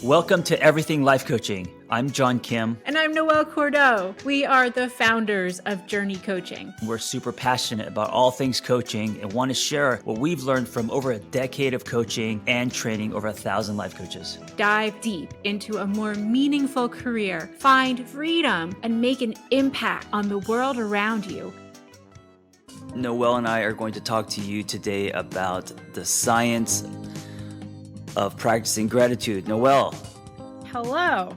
Welcome to Everything Life Coaching. I'm John Kim. And I'm Noelle Cordeaux. We are the founders of Journey Coaching. We're super passionate about all things coaching and want to share what we've learned from over a decade of coaching and training over 1,000 life coaches. Dive deep into a more meaningful career, find freedom, and make an impact on the world around you. Noelle and I are going to talk to you today about the science of practicing gratitude. Noelle. Hello.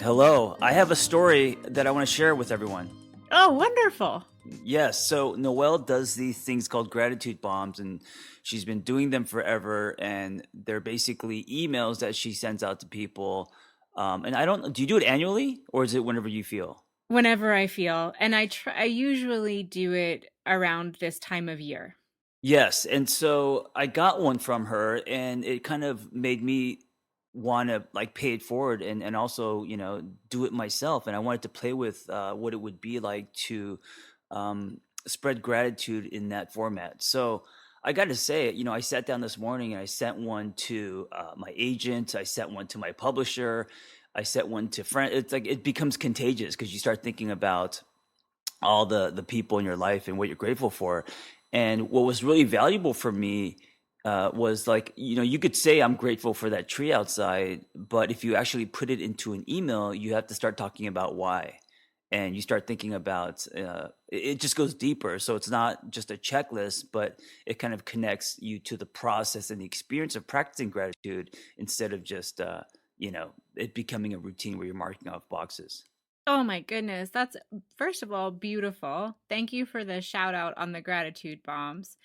Hello. I have a story that I want to share with everyone. Oh, wonderful. Yes. So Noelle does these things called gratitude bombs, and she's been doing them forever. And they're basically emails that she sends out to people. And I don't, do you do it annually or is it whenever you feel? Whenever I feel. And I usually do it around this time of year. Yes. And so I got one from her and it kind of made me want to like pay it forward and also, do it myself. And I wanted to play with what it would be like to spread gratitude in that format. So I got to say, I sat down this morning and I sent one to my agent. I sent one to my publisher. I sent one to friends. It's like it becomes contagious because you start thinking about all the people in your life and what you're grateful for. And what was really valuable for me was like, you could say I'm grateful for that tree outside, but if you actually put it into an email, you have to start talking about why. And you start thinking about, it just goes deeper. So it's not just a checklist, but it kind of connects you to the process and the experience of practicing gratitude instead of just, it becoming a routine where you're marking off boxes. Oh my goodness. That's, first of all, beautiful. Thank you for the shout out on the gratitude bombs.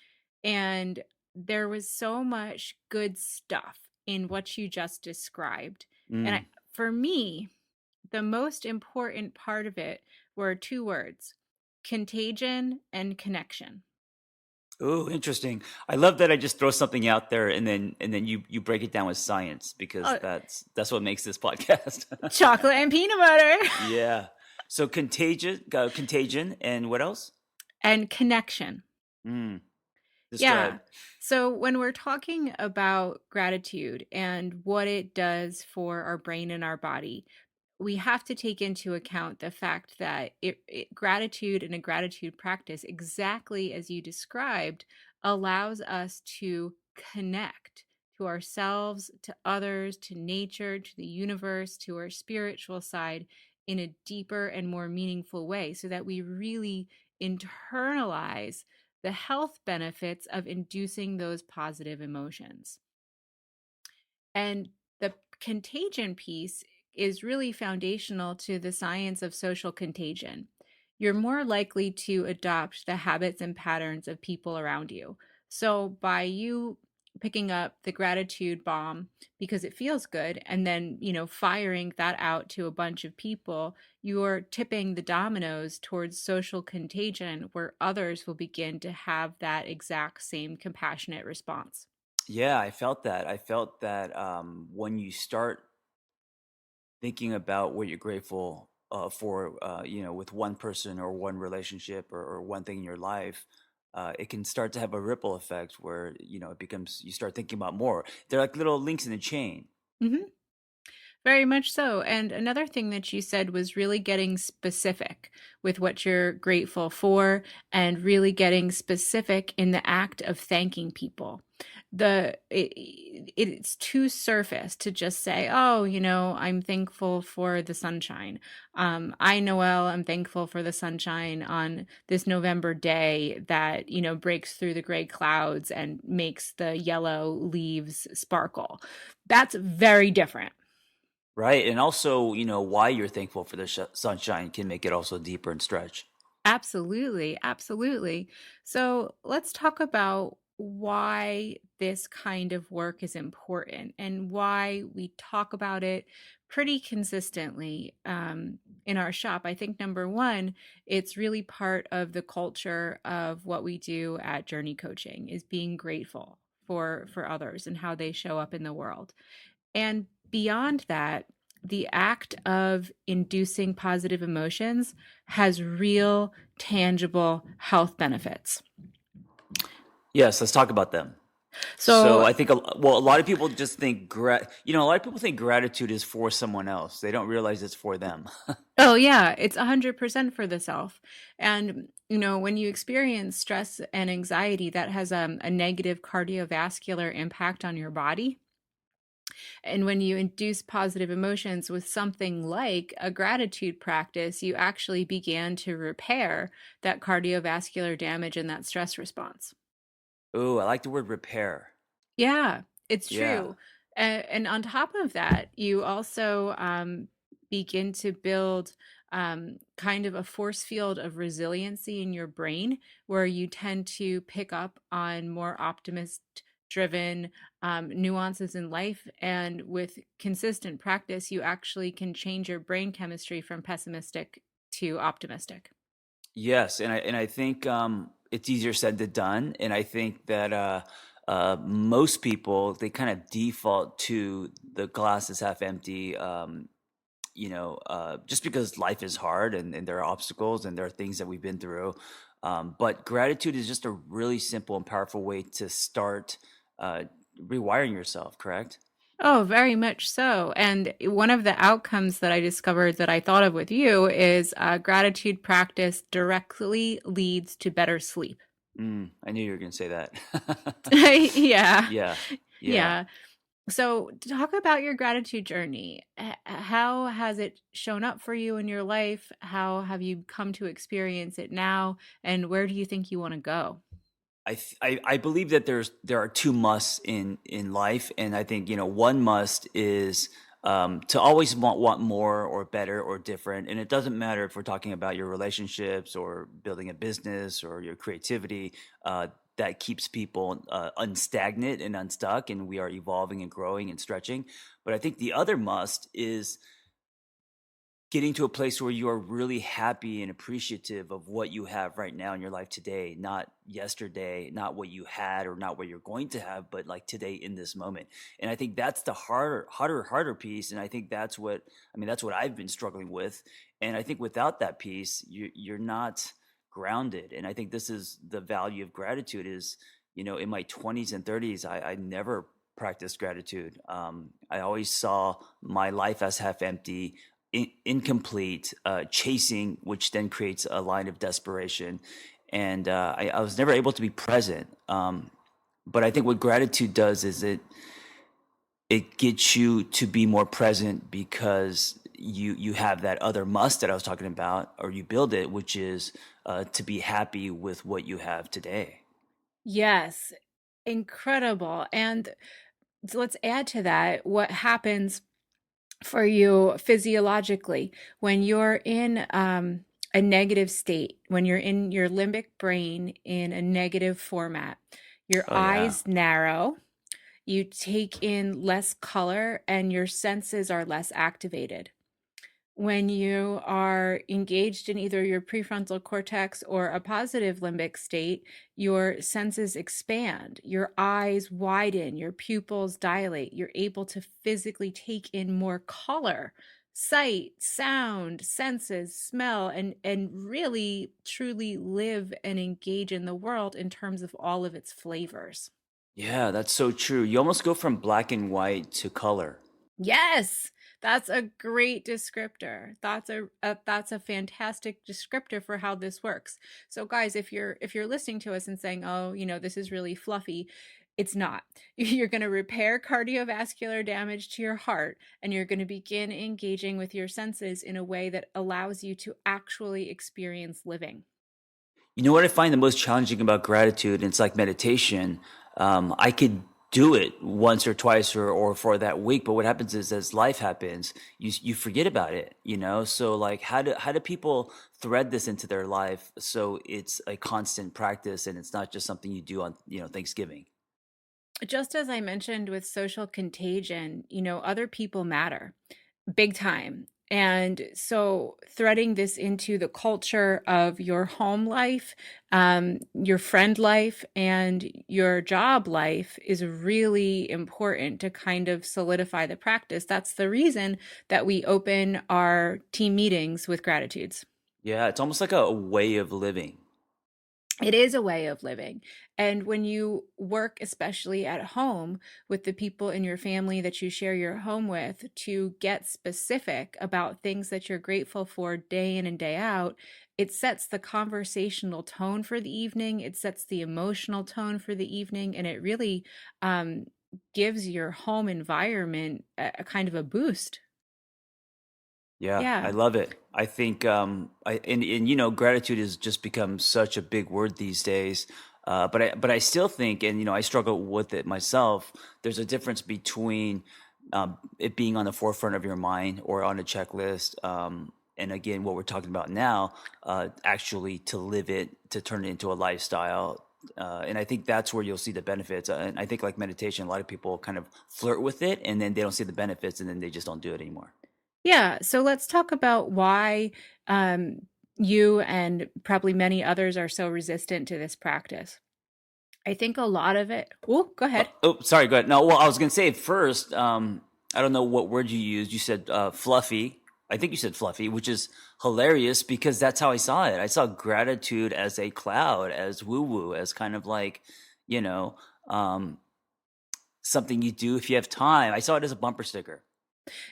And there was so much good stuff in what you just described. And for me, the most important part of it were two words: contagion and connection. Oh, interesting. I love that I just throw something out there and then you break it down with science because that's what makes this podcast. Chocolate and peanut butter. Yeah. So contagion, and what else? And connection. Describe. Yeah. So when we're talking about gratitude and what it does for our brain and our body, we have to take into account the fact that gratitude and a gratitude practice, exactly as you described, allows us to connect to ourselves, to others, to nature, to the universe, to our spiritual side in a deeper and more meaningful way, so that we really internalize the health benefits of inducing those positive emotions. And the contagion piece is really foundational to the science of social contagion. You're more likely to adopt the habits and patterns of people around you. So by you picking up the gratitude bomb because it feels good and then, firing that out to a bunch of people, you're tipping the dominoes towards social contagion where others will begin to have that exact same compassionate response. Yeah, I felt that. When you start thinking about what you're grateful for, with one person or one relationship or one thing in your life, it can start to have a ripple effect where, it becomes, you start thinking about more. They're like little links in the chain. Mm-hmm. Very much so. And another thing that you said was really getting specific with what you're grateful for and really getting specific in the act of thanking people. It's too surface to just say, oh, I'm thankful for the sunshine. Noelle, I'm thankful for the sunshine on this November day that, breaks through the gray clouds and makes the yellow leaves sparkle. That's very different. Right. And also, why you're thankful for the sunshine can make it also deeper and stretch. Absolutely. Absolutely. So let's talk about why this kind of work is important and why we talk about it pretty consistently in our shop. I think number one, it's really part of the culture of what we do at Journey Coaching is being grateful for others and how they show up in the world. And beyond that, the act of inducing positive emotions has real, tangible health benefits. Yes, let's talk about them. So So, I think well, a lot of people just think a lot of people think gratitude is for someone else. They don't realize it's for them. oh yeah, it's 100% for the self. And, when you experience stress and anxiety, that has a negative cardiovascular impact on your body. And when you induce positive emotions with something like a gratitude practice, you actually began to repair that cardiovascular damage and that stress response. Ooh, I like the word repair. Yeah, it's Yeah. true. And on top of that, you also begin to build kind of a force field of resiliency in your brain where you tend to pick up on more optimist driven nuances in life. And with consistent practice, you actually can change your brain chemistry from pessimistic to optimistic. Yes, and I think it's easier said than done, and I think that most people they kind of default to the glass is half empty. Just because life is hard and there are obstacles and there are things that we've been through. But gratitude is just a really simple and powerful way to start uh, rewiring yourself. Correct? Oh, very much so. And one of the outcomes that I discovered that I thought of with you is gratitude practice directly leads to better sleep. I knew you were going to say that. Yeah. Yeah, yeah. Yeah. So, talk about your gratitude journey. How has it shown up for you in your life? How have you come to experience it now? And where do you think you want to go? I believe that there are two musts in life, and I think one must is to always want more or better or different, and it doesn't matter if we're talking about your relationships or building a business or your creativity. That keeps people unstagnant and unstuck, and we are evolving and growing and stretching. But I think the other must is getting to a place where you are really happy and appreciative of what you have right now in your life today, not yesterday, not what you had or not what you're going to have, but like today in this moment. And I think that's the harder piece. And I think that's what I've been struggling with. And I think without that piece, you're not grounded. And I think this is the value of gratitude is, in my 20s and 30s, I never practiced gratitude. I always saw my life as half empty, incomplete, chasing, which then creates a line of desperation. And I was never able to be present. But I think what gratitude does is it gets you to be more present because you have that other must that I was talking about, or you build it, which is to be happy with what you have today. Yes, incredible. And so let's add to that what happens for you physiologically when you're in a negative state, when you're in your limbic brain in a negative format. Your Oh yeah. eyes narrow, you take in less color, and your senses are less activated. When you are engaged in either your prefrontal cortex or a positive limbic state, your senses expand, your eyes widen, your pupils dilate. You're able to physically take in more color, sight, sound, senses, smell, and really truly live and engage in the world in terms of all of its flavors. Yeah, that's so true. You almost go from black and white to color. Yes, that's a great descriptor. That's a fantastic descriptor for how this works. So guys, if you're listening to us and saying, "Oh, this is really fluffy," it's not. You're going to repair cardiovascular damage to your heart, and you're going to begin engaging with your senses in a way that allows you to actually experience living. You know what I find the most challenging about gratitude? It's like meditation. I could do it once or twice or for that week, but what happens is as life happens, you forget about it. So like how do people thread this into their life so it's a constant practice and it's not just something you do on Thanksgiving? Just as I mentioned with social contagion, other people matter big time. And so, threading this into the culture of your home life, your friend life, and your job life is really important to kind of solidify the practice. That's the reason that we open our team meetings with gratitudes. Yeah, it's almost like a way of living. It is a way of living. And when you work, especially at home, with the people in your family that you share your home with, to get specific about things that you're grateful for day in and day out, it sets the conversational tone for the evening. It sets the emotional tone for the evening. And it really um, gives your home environment a kind of a boost. Yeah, I Yeah. love it. I think and you know, gratitude has just become such a big word these days. But I still think, and you know, I struggle with it myself. There's a difference between it being on the forefront of your mind or on a checklist. And again, what we're talking about now, actually to live it, to turn it into a lifestyle. And I think that's where you'll see the benefits. And I think like meditation, a lot of people kind of flirt with it and then they don't see the benefits and then they just don't do it anymore. Yeah, so let's talk about why um, you and probably many others are so resistant to this practice. I think a lot of it. Oh, go ahead. Oh, sorry. Go ahead. No, well, I was gonna say first. I don't know what word you used. You said fluffy. I think you said fluffy, which is hilarious because that's how I saw it. I saw gratitude as a cloud, as woo woo, as kind of like, you know, um, something you do if you have time. I saw it as a bumper sticker.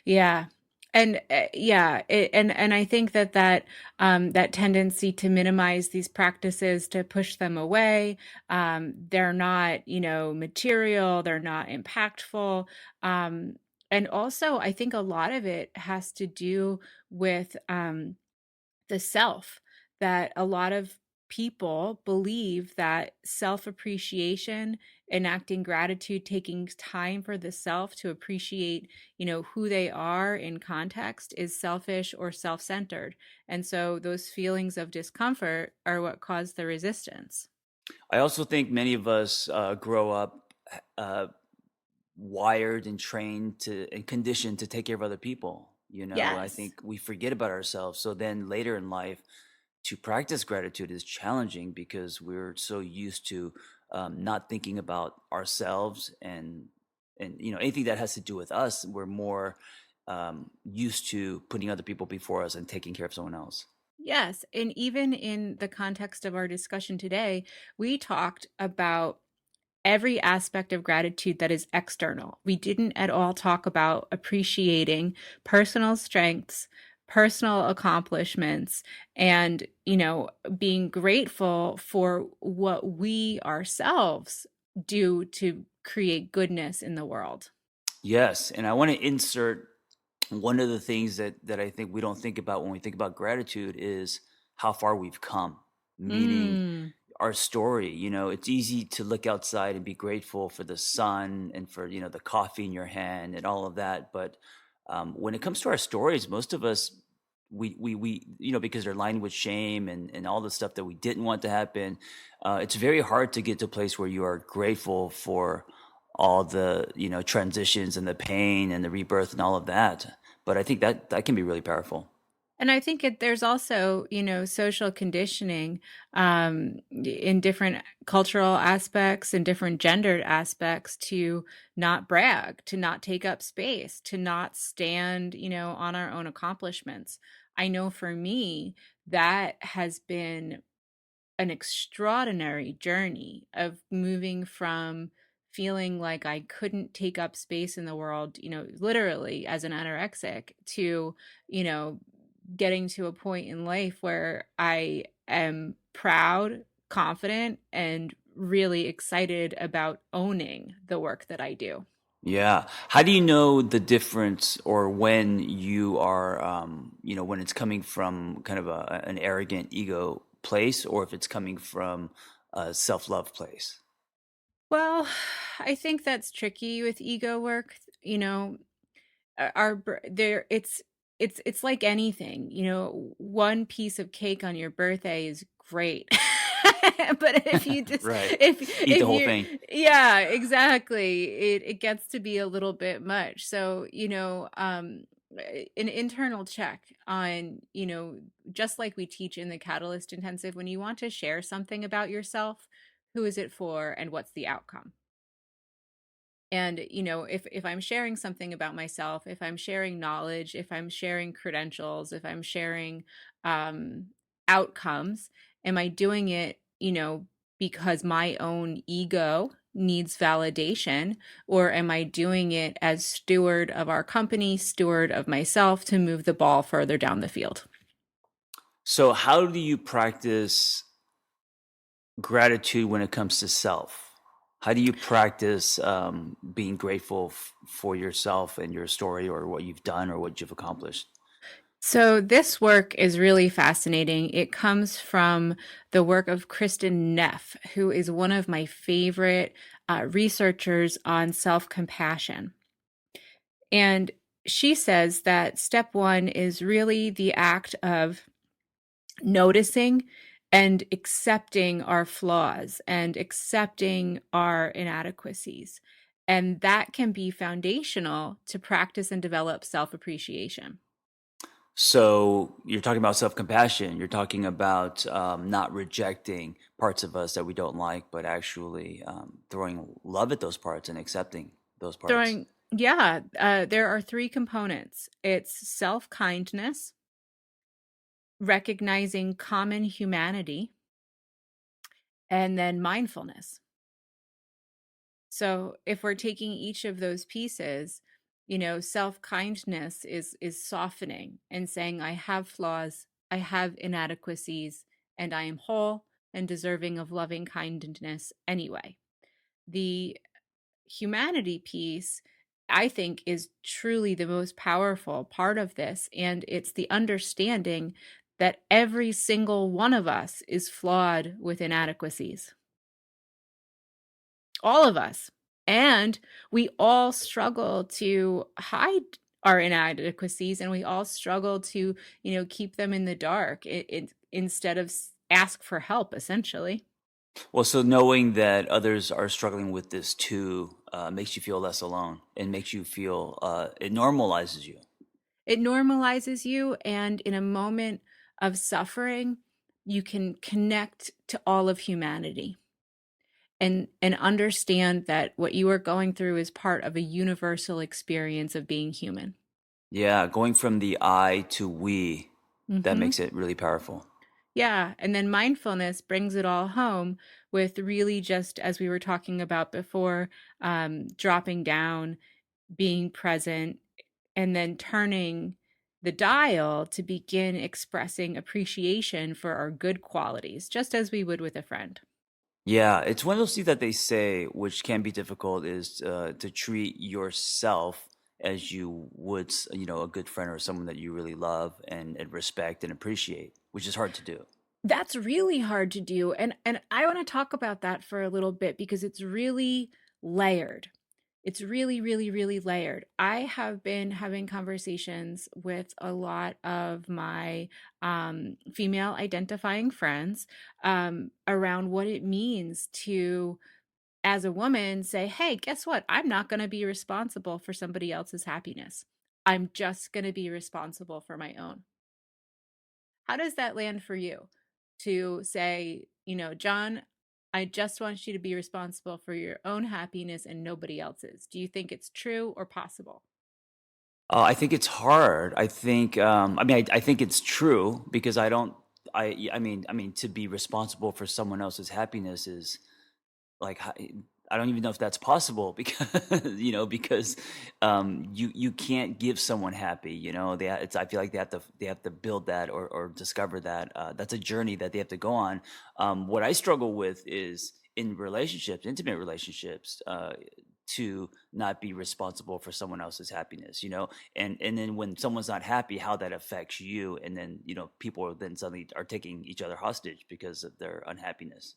Yeah. And yeah, and I think that that tendency to minimize these practices, to push them away, they're not, material, they're not impactful. Um, and also, I think a lot of it has to do with the self, that a lot of people believe that self appreciation, enacting gratitude, taking time for the self to appreciate, who they are in context, is selfish or self centered. And so those feelings of discomfort are what cause the resistance. I also think many of us grow up uh, wired and trained to and conditioned to take care of other people. You know, I Yes. think we forget about ourselves. So then later in life, to practice gratitude is challenging because we're so used to not thinking about ourselves and you know anything that has to do with us. We're more used to putting other people before us and taking care of someone else. Yes. And even in the context of our discussion today, we talked about every aspect of gratitude that is external. We didn't at all talk about appreciating personal strengths, personal accomplishments, and, being grateful for what we ourselves do to create goodness in the world. Yes, and I want to insert one of the things that I think we don't think about when we think about gratitude is how far we've come. Meaning Mm. our story. You know, it's easy to look outside and be grateful for the sun and for, you know, the coffee in your hand and all of that. But when it comes to our stories, most of us, you know, because they're lined with shame and all the stuff that we didn't want to happen, it's very hard to get to a place where you are grateful for all the, you know, transitions and the pain and the rebirth and all of that. But I think that can be really powerful. And I think there's also, social conditioning in different cultural aspects and different gendered aspects to not brag, to not take up space, to not stand, on our own accomplishments. I know for me, that has been an extraordinary journey of moving from feeling like I couldn't take up space in the world, literally as an anorexic, to, you know, getting to a point in life where I am proud, confident, and really excited about owning the work that I do. Yeah. How do you know the difference or when you are, you know, when it's coming from kind of an arrogant ego place or if it's coming from a self-love place? Well, I think that's tricky with ego work. There, it's like anything, one piece of cake on your birthday is great. But if you just Right. Eat the if whole you thing. yeah, exactly, it gets to be a little bit much. So, an internal check on, just like we teach in the Catalyst Intensive, when you want to share something about yourself, who is it for and what's the outcome? And, if I'm sharing something about myself, if I'm sharing knowledge, if I'm sharing credentials, if I'm sharing um outcomes, am I doing it you know, because my own ego needs validation, or am I doing it as steward of our company, steward of myself to move the ball further down the field? So, how do you practice gratitude when it comes to self? How do you practice being grateful for yourself and your story or what you've done or what you've accomplished? So, this work is really fascinating. It comes from the work of Kristen Neff, who is one of my favorite researchers on self compassion. And she says that step one is really the act of noticing and accepting our flaws and accepting our inadequacies. And that can be foundational to practice and develop self appreciation. So you're talking about self-compassion. You're talking about not rejecting parts of us that we don't like, but actually throwing love at those parts and accepting those parts. Throwing, yeah, there are three components: it's self kindness, recognizing common humanity, and then mindfulness. So if we're taking each of those pieces, self-kindness is softening and saying I have flaws, I have inadequacies, and I am whole and deserving of loving kindness anyway. The humanity piece, I think, is truly the most powerful part of this, and it's the understanding that every single one of us is flawed with inadequacies, all of us. And we all struggle to hide our inadequacies, and we all struggle to, keep them in the dark instead of ask for help, essentially. Well, so knowing that others are struggling with this too makes you feel less alone and makes you feel it normalizes you. It normalizes you, and in a moment of suffering, you can connect to all of humanity and understand that what you are going through is part of a universal experience of being human. Yeah, going from the I to we, that Mhm. makes it really powerful. Yeah, and then mindfulness brings it all home with really just as we were talking about before, dropping down, being present, and then turning the dial to begin expressing appreciation for our good qualities, just as we would with a friend. Yeah, it's one of those things that they say, which can be difficult, is to treat yourself as you would, a good friend or someone that you really love and respect and appreciate, which is hard to do. That's really hard to do, and I wanna talk about that for a little bit because it's really layered. It's really, really, really layered. I have been having conversations with a lot of my, female identifying friends, around what it means to, as a woman, say, "Hey, guess what? I'm not gonna be responsible for somebody else's happiness. I'm just gonna be responsible for my own." How does that land for you to say, John, I just want you to be responsible for your own happiness and nobody else's? Do you think it's true or possible? I think it's hard. I think, I think it's true because I don't. I mean, to be responsible for someone else's happiness is like I don't even know if that's possible because because you can't give someone happy. It's I feel like they have to build that or discover that. That's a journey that they have to go on. What I struggle with is in relationships, intimate relationships. To not be responsible for someone else's happiness, and then when someone's not happy, how that affects you, and then people are then suddenly are taking each other hostage because of their unhappiness.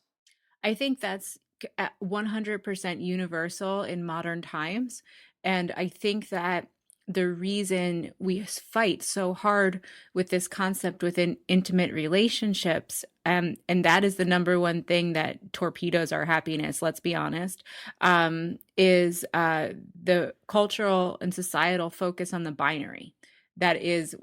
I think that's 100% universal in modern times. And I think that the reason we fight so hard with this concept within intimate relationships, and that is the number one thing that torpedoes our happiness, let's be honest, is the cultural and societal focus on the binary. That is,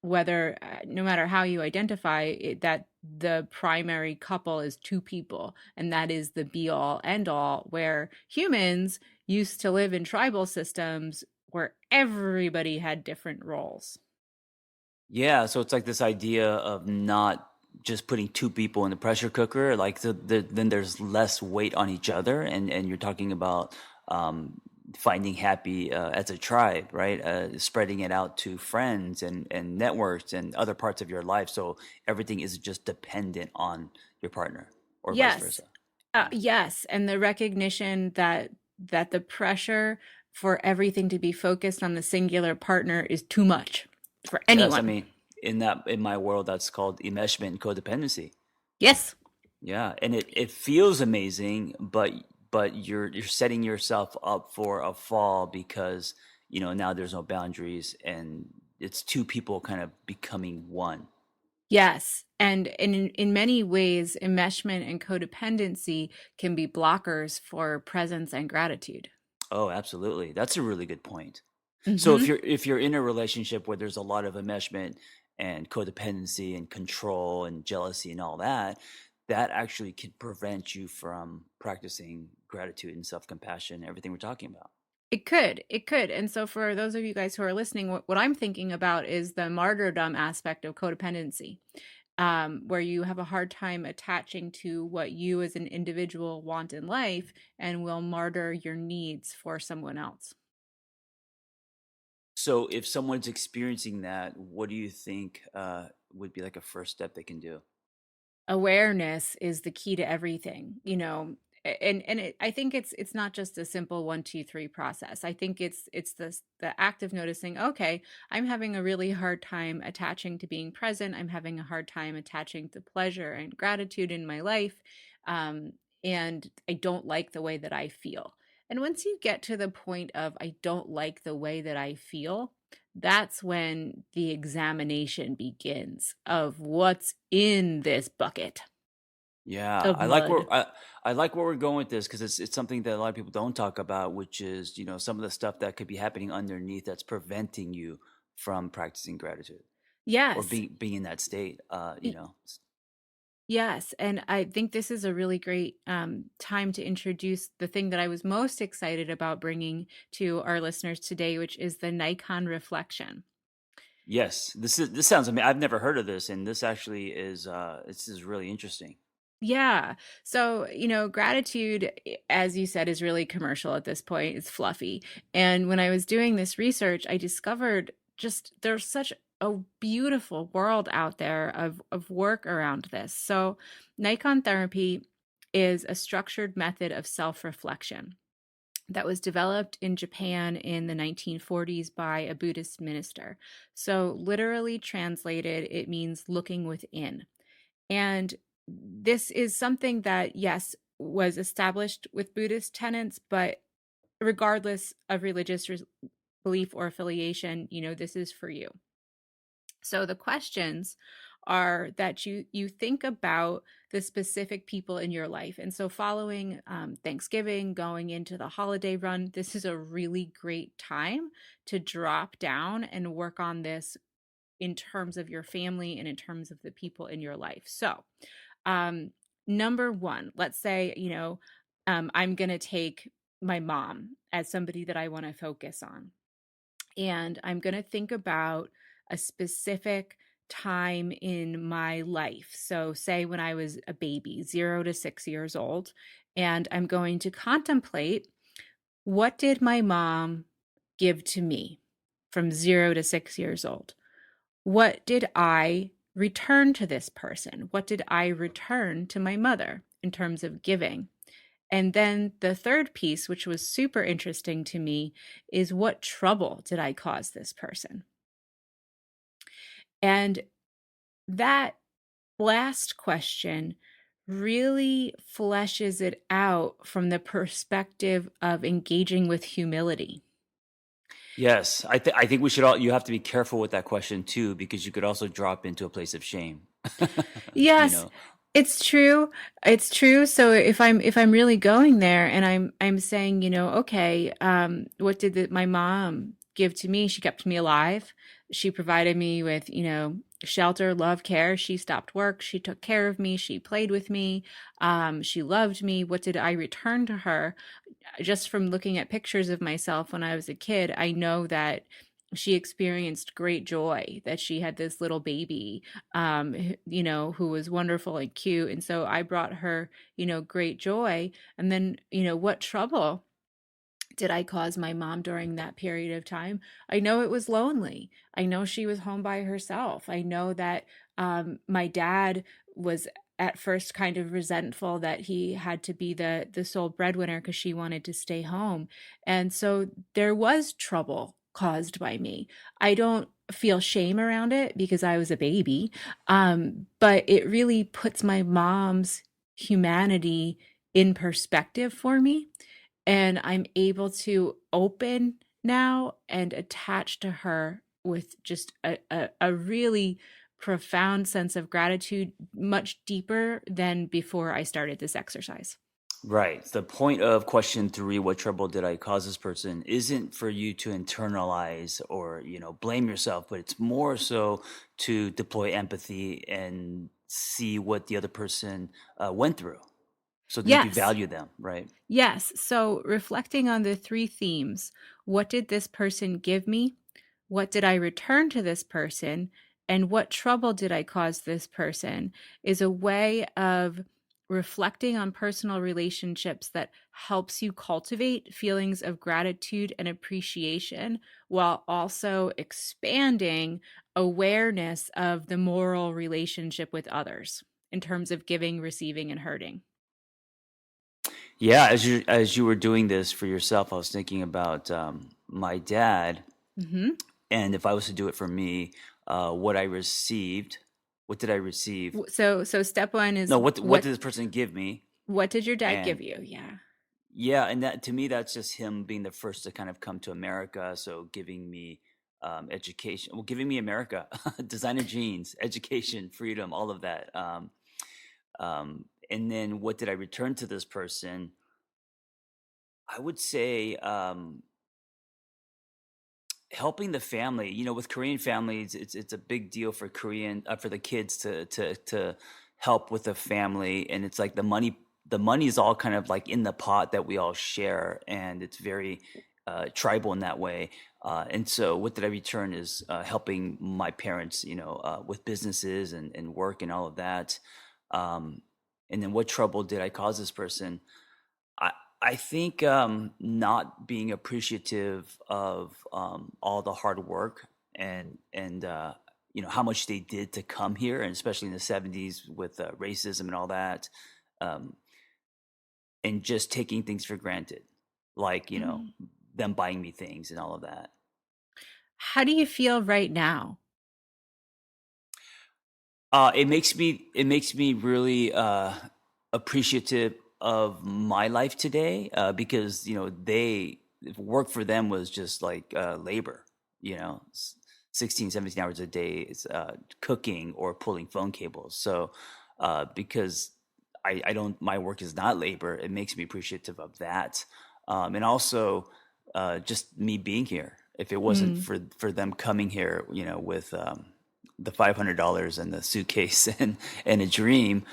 whether no matter how you identify it, that the primary couple is two people and that is the be all end all, where humans used to live in tribal systems where everybody had different roles. Yeah, so it's like this idea of not just putting two people in the pressure cooker, like then there's less weight on each other, and you're talking about finding happy as a tribe, right? Spreading it out to friends and networks and other parts of your life, so everything isn't just dependent on your partner or vice Yes. versa. Yeah. Yes, and the recognition that the pressure for everything to be focused on the singular partner is too much for Yes, I anyone. mean, in my world, that's called enmeshment and codependency. Yes. Yeah, and it feels amazing, but you're setting yourself up for a fall because now there's no boundaries and it's two people kind of becoming one. Yes. And in many ways, enmeshment and codependency can be blockers for presence and gratitude. Oh, absolutely. That's a really good point. So Hmm. if you're in a relationship where there's a lot of enmeshment and codependency and control and jealousy and all that, that actually could prevent you from practicing gratitude and self-compassion, everything we're talking about. It could. It could. And so, for those of you guys who are listening, what I'm thinking about is the martyrdom aspect of codependency, where you have a hard time attaching to what you as an individual want in life and will martyr your needs for someone else. So if someone's experiencing that, what do you think would be like a first step they can do? Awareness is the key to everything, and I think it's not just a simple 1 2 3 process. I think it's the act of noticing, okay, I'm having a really hard time attaching to being present. I'm having a hard time attaching to pleasure and gratitude in my life, um, and I don't like the way that I feel. And once you get to the point of I don't like the way that I feel, that's when the examination begins of what's in this bucket Yeah, of mud. I like where we're going with this because it's something that a lot of people don't talk about, which is some of the stuff that could be happening underneath that's preventing you from practicing gratitude or Yes. being in that state. y- Yes. And I think this is a really great time to introduce the thing that I was most excited about bringing to our listeners today, which is the Nikon reflection. Yes, this sounds amazing. I've never heard of this, and this actually is this is really interesting. Yeah. So, gratitude, as you said, is really commercial at this point. It's fluffy. And when I was doing this research, I discovered just there's such a beautiful world out there of work around this. So, Nikon therapy is a structured method of self reflection that was developed in Japan in the 1940s by a Buddhist minister. So, literally translated, it means looking within. And this is something that, yes, was established with Buddhist tenets, but regardless of religious belief or affiliation, this is for you. So the questions are that you think about the specific people in your life. And so following Thanksgiving, going into the holiday run, this is a really great time to drop down and work on this in terms of your family and in terms of the people in your life. So um, number one, let's say, I'm going to take my mom as somebody that I want to focus on. And I'm going to think about a specific time in my life. So, say when I was a baby, 0 to 6 years old, and I'm going to contemplate, what did my mom give to me from 0 to 6 years old? What did I return to this person? What did I return to my mother in terms of giving? And then the third piece, which was super interesting to me, is what trouble did I cause this person? And that last question really fleshes it out from the perspective of engaging with humility. Yes, I think we should all. You have to be careful with that question too, because you could also drop into a place of shame. you Yes, know, it's true. It's true. So if I'm really going there and I'm saying, okay, what did my mom give to me? She kept me alive. She provided me with, shelter, love, care. She stopped work. She took care of me. She played with me. She loved me. What did I return to her? Just from looking at pictures of myself when I was a kid, I know that she experienced great joy that she had this little baby, who was wonderful and cute. And so I brought her, great joy. And then, what trouble did I cause my mom during that period of time? I know it was lonely. I know she was home by herself. I know that my dad was at first kind of resentful that he had to be the sole breadwinner because she wanted to stay home. And so there was trouble caused by me. I don't feel shame around it because I was a baby, but it really puts my mom's humanity in perspective for me, and I'm able to open now and attach to her with just a really profound sense of gratitude, much deeper than before I started this exercise. Right. The point of question three, what trouble did I cause this person, isn't for you to internalize or, blame yourself, but it's more so to deploy empathy and see what the other person went through so that you could Yes. value them. Right. Yes. So reflecting on the three themes, what did this person give me? What did I return to this person? And what trouble did I cause this person is a way of reflecting on personal relationships that helps you cultivate feelings of gratitude and appreciation while also expanding awareness of the moral relationship with others in terms of giving, receiving, and hurting. Yeah. As you were doing this for yourself, I was thinking about my dad. Hmm. And if I was to do it for me, what I received, what did I receive? So step one is No, what did this person give me? what did your dad And give you? Yeah. yeah, and that to me, that's just him being the first to kind of come to America. So giving me education, well, giving me America, designer jeans, education, freedom, all of that. And then what did I return to this person? I would say helping the family. With Korean families, it's a big deal for for the kids to help with the family, and it's like the money is all kind of like in the pot that we all share, and it's very tribal in that way. And so what did I return is helping my parents, with businesses and work and all of that. um, and then what trouble did I cause this person? I I think not being appreciative of all the hard work and how much they did to come here, and especially in the '70s with racism and all that, um, and just taking things for granted, like Mm. them buying me things and all of that. How do you feel right now? It makes me really appreciative of my life today, because they work for them was just like labor, 16, 17 hours a day is cooking or pulling phone cables. So because I don't, my work is not labor, it makes me appreciative of that. And also just me being here. If it wasn't Mm. for them coming here, with the $500 and the suitcase and a dream,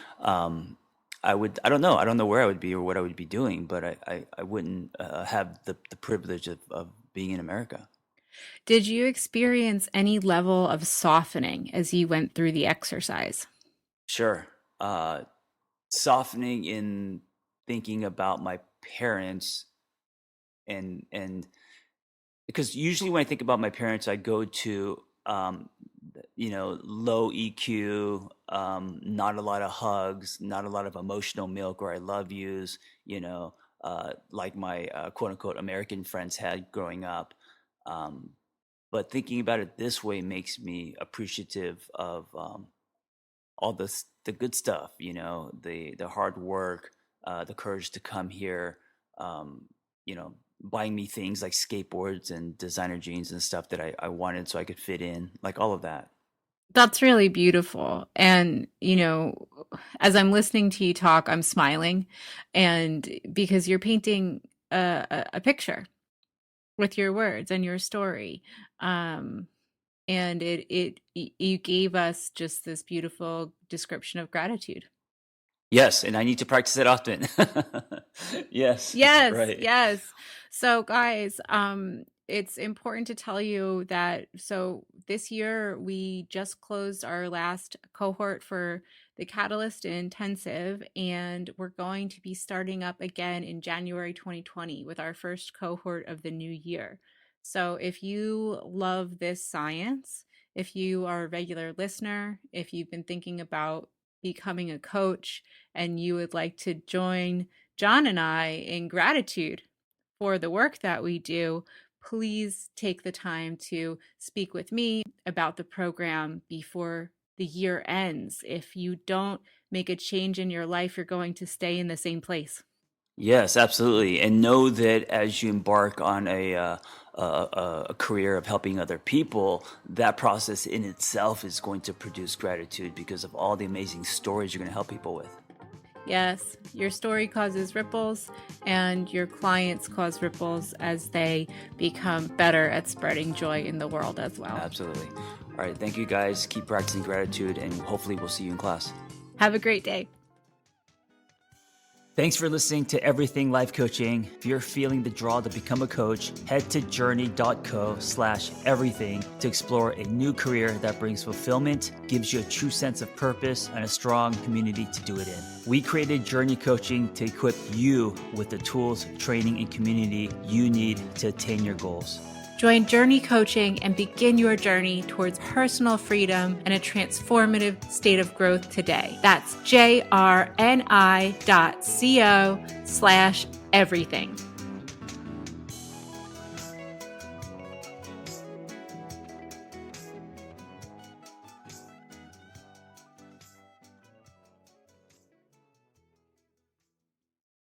I don't know where I would be or what I would be doing, but I wouldn't have the privilege of being in America. Did you experience any level of softening as you went through the exercise? Sure. uh Softening in thinking about my parents, and because usually when I think about my parents, I go to low EQ, not a lot of hugs, not a lot of emotional milk or I love yous, like my quote unquote American friends had growing up. Um, but thinking about it this way makes me appreciative of all the good stuff, the hard work, the courage to come here, um, buying me things like skateboards and designer jeans and stuff that I wanted so I could fit in, like all of that. That's really beautiful. And, as I'm listening to you talk, I'm smiling. And because you're painting a picture with your words and your story. Um, and you gave us just this beautiful description of gratitude. Yes, and I need to practice it often. Yes, Yes, right. yes. So guys, it's important to tell you that so this year we just closed our last cohort for the Catalyst Intensive, and we're going to be starting up again in January 2020 with our first cohort of the new year. So if you love this science, if you are a regular listener, if you've been thinking about becoming a coach and you would like to join John and I in gratitude for the work that we do, please take the time to speak with me about the program before the year ends. If you don't make a change in your life, you're going to stay in the same place. Yes, absolutely. And know that as you embark on a career of helping other people, that process in itself is going to produce gratitude because of all the amazing stories you're going to help people with. Yes, your story causes ripples, and your clients cause ripples as they become better at spreading joy in the world as well. Absolutely. All right. Thank you, guys. Keep practicing gratitude, and hopefully we'll see you in class. Have a great day. Thanks for listening to Everything Life Coaching. If you're feeling the draw to become a coach, head to journey.co/everything to explore a new career that brings fulfillment, gives you a true sense of purpose, and a strong community to do it in. We created Journey Coaching to equip you with the tools, training, and community you need to attain your goals. Join Journey Coaching and begin your journey towards personal freedom and a transformative state of growth today. That's JRNI.co/everything.